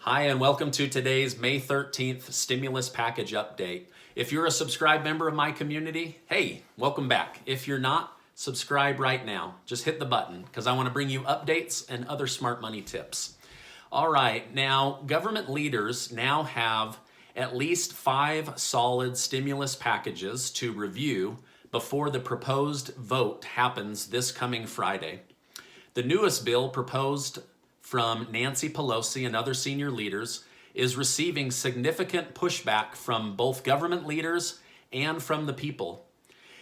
Hi, and welcome to today's May 13th stimulus package update. If you're a subscribed member of my community, hey, welcome back. If you're not, subscribe right now. Just hit the button because I want to bring you updates and other smart money tips. All right, now government leaders now have at least 5 solid stimulus packages to review before the proposed vote happens this coming Friday. The newest bill proposed from Nancy Pelosi and other senior leaders is receiving significant pushback from both government leaders and from the people.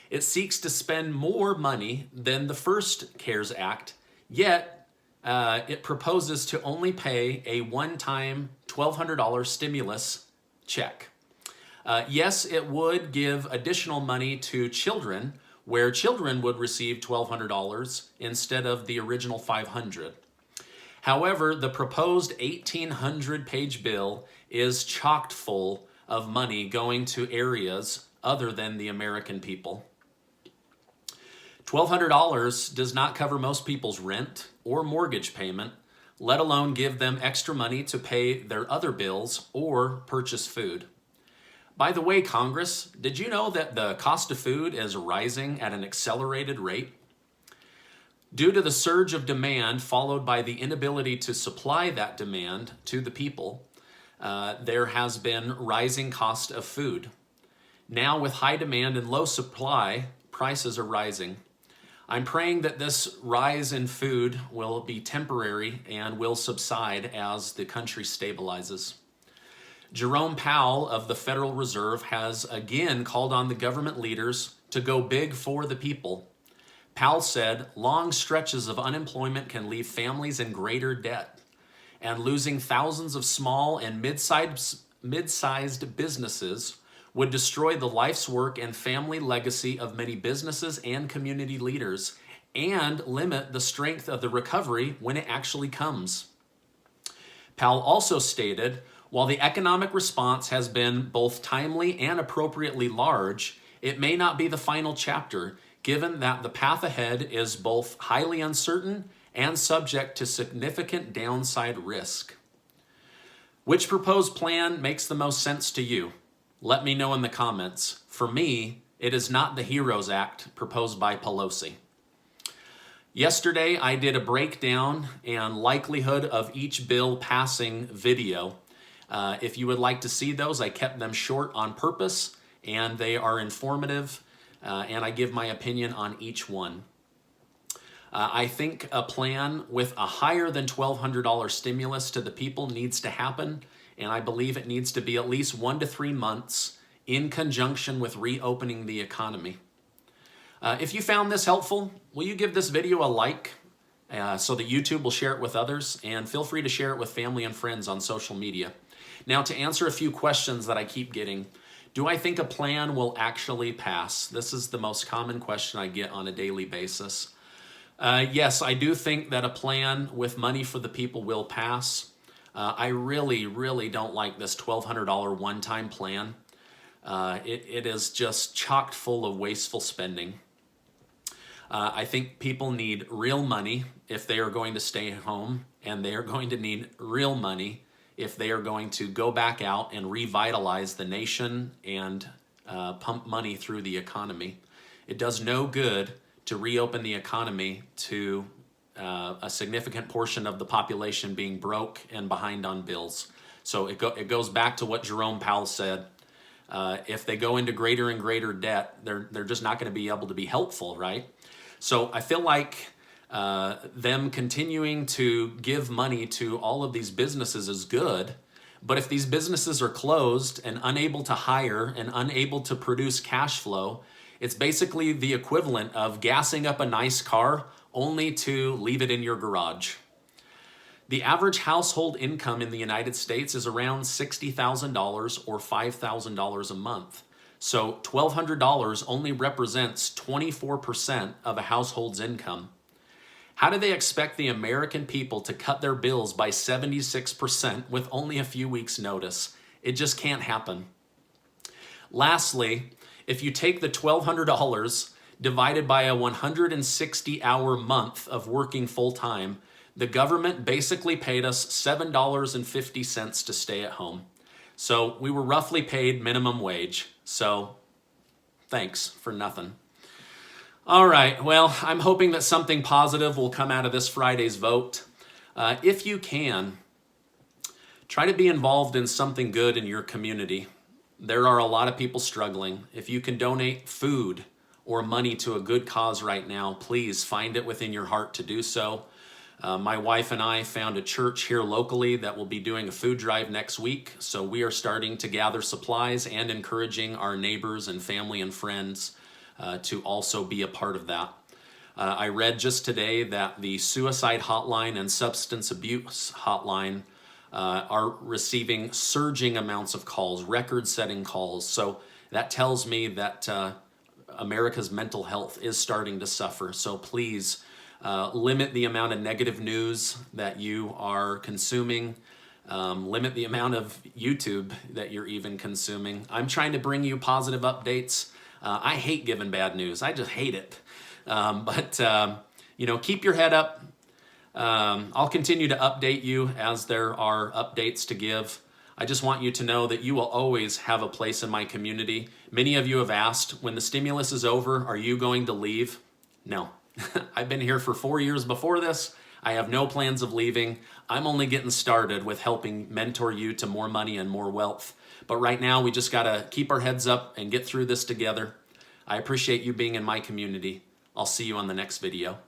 It seeks to spend more money than the first CARES Act, yet it proposes to only pay a one-time $1,200 stimulus check. Yes, it would give additional money to children, where children would receive $1,200 instead of the original $500. However, the proposed 1,800-page bill is chock full of money going to areas other than the American people. $1,200 does not cover most people's rent or mortgage payment, let alone give them extra money to pay their other bills or purchase food. By the way, Congress, did you know that the cost of food is rising at an accelerated rate? Due to the surge of demand followed by the inability to supply that demand to the people, there has been rising cost of food. Now with high demand and low supply, prices are rising. I'm praying that this rise in food will be temporary and will subside as the country stabilizes. Jerome Powell of the Federal Reserve has again called on the government leaders to go big for the people. Powell said, long stretches of unemployment can leave families in greater debt, and losing thousands of small and mid-sized businesses would destroy the life's work and family legacy of many businesses and community leaders, and limit the strength of the recovery when it actually comes. Powell also stated, while the economic response has been both timely and appropriately large, it may not be the final chapter, given that the path ahead is both highly uncertain and subject to significant downside risk. Which proposed plan makes the most sense to you? Let me know in the comments. For me, it is not the HEROES Act proposed by Pelosi. Yesterday, I did a breakdown and likelihood of each bill passing video. If you would like to see those, I kept them short on purpose, and they are informative. And I give my opinion on each one. I think a plan with a higher than $1,200 stimulus to the people needs to happen, and I believe it needs to be at least 1 to 3 months in conjunction with reopening the economy. If you found this helpful, will you give this video a like so that YouTube will share it with others, and feel free to share it with family and friends on social media. Now, to answer a few questions that I keep getting, do I think a plan will actually pass? This is the most common question I get on a daily basis. Yes, I do think that a plan with money for the people will pass. I really don't like this $1,200 one-time plan. It is just chock full of wasteful spending. I think people need real money if they are going to stay home, and they are going to need real money if they are going to go back out and revitalize the nation and pump money through the economy. It does no good to reopen the economy to a significant portion of the population being broke and behind on bills. So it goes back to what Jerome Powell said. If they go into greater and greater debt, they're just not going to be able to be helpful, right? So I feel like them continuing to give money to all of these businesses is good, but if these businesses are closed and unable to hire and unable to produce cash flow, it's basically the equivalent of gassing up a nice car only to leave it in your garage. The average household income in the United States is around $60,000 or $5,000 a month. So $1,200 only represents 24% of a household's income. How do they expect the American people to cut their bills by 76% with only a few weeks' notice? It just can't happen. Lastly, if you take the $1,200 divided by a 160-hour month of working full-time, The government basically paid us $7.50 to stay at home. So we were roughly paid minimum wage. So thanks for nothing. All right, well, I'm hoping that something positive will come out of this Friday's vote. If you can, try to be involved in something good in your community. There are a lot of people struggling. If you can donate food or money to a good cause right now, please find it within your heart to do so. My wife and I found a church here locally that will be doing a food drive next week. So we are starting to gather supplies and encouraging our neighbors and family and friends to also be a part of that. I read just today that the suicide hotline and substance abuse hotline are receiving surging amounts of calls, record-setting calls. So that tells me that America's mental health is starting to suffer. So please limit the amount of negative news that you are consuming. Limit the amount of YouTube that you're even consuming. I'm trying to bring you positive updates. I hate giving bad news. I just hate it. But keep your head up. I'll continue to update you as there are updates to give. I just want you to know that you will always have a place in my community. Many of you have asked, when the stimulus is over, are you going to leave? No. I've been here for 4 years before this. I have no plans of leaving. I'm only getting started with helping mentor you to more money and more wealth. But right now, we just got to keep our heads up and get through this together. I appreciate you being in my community. I'll see you on the next video.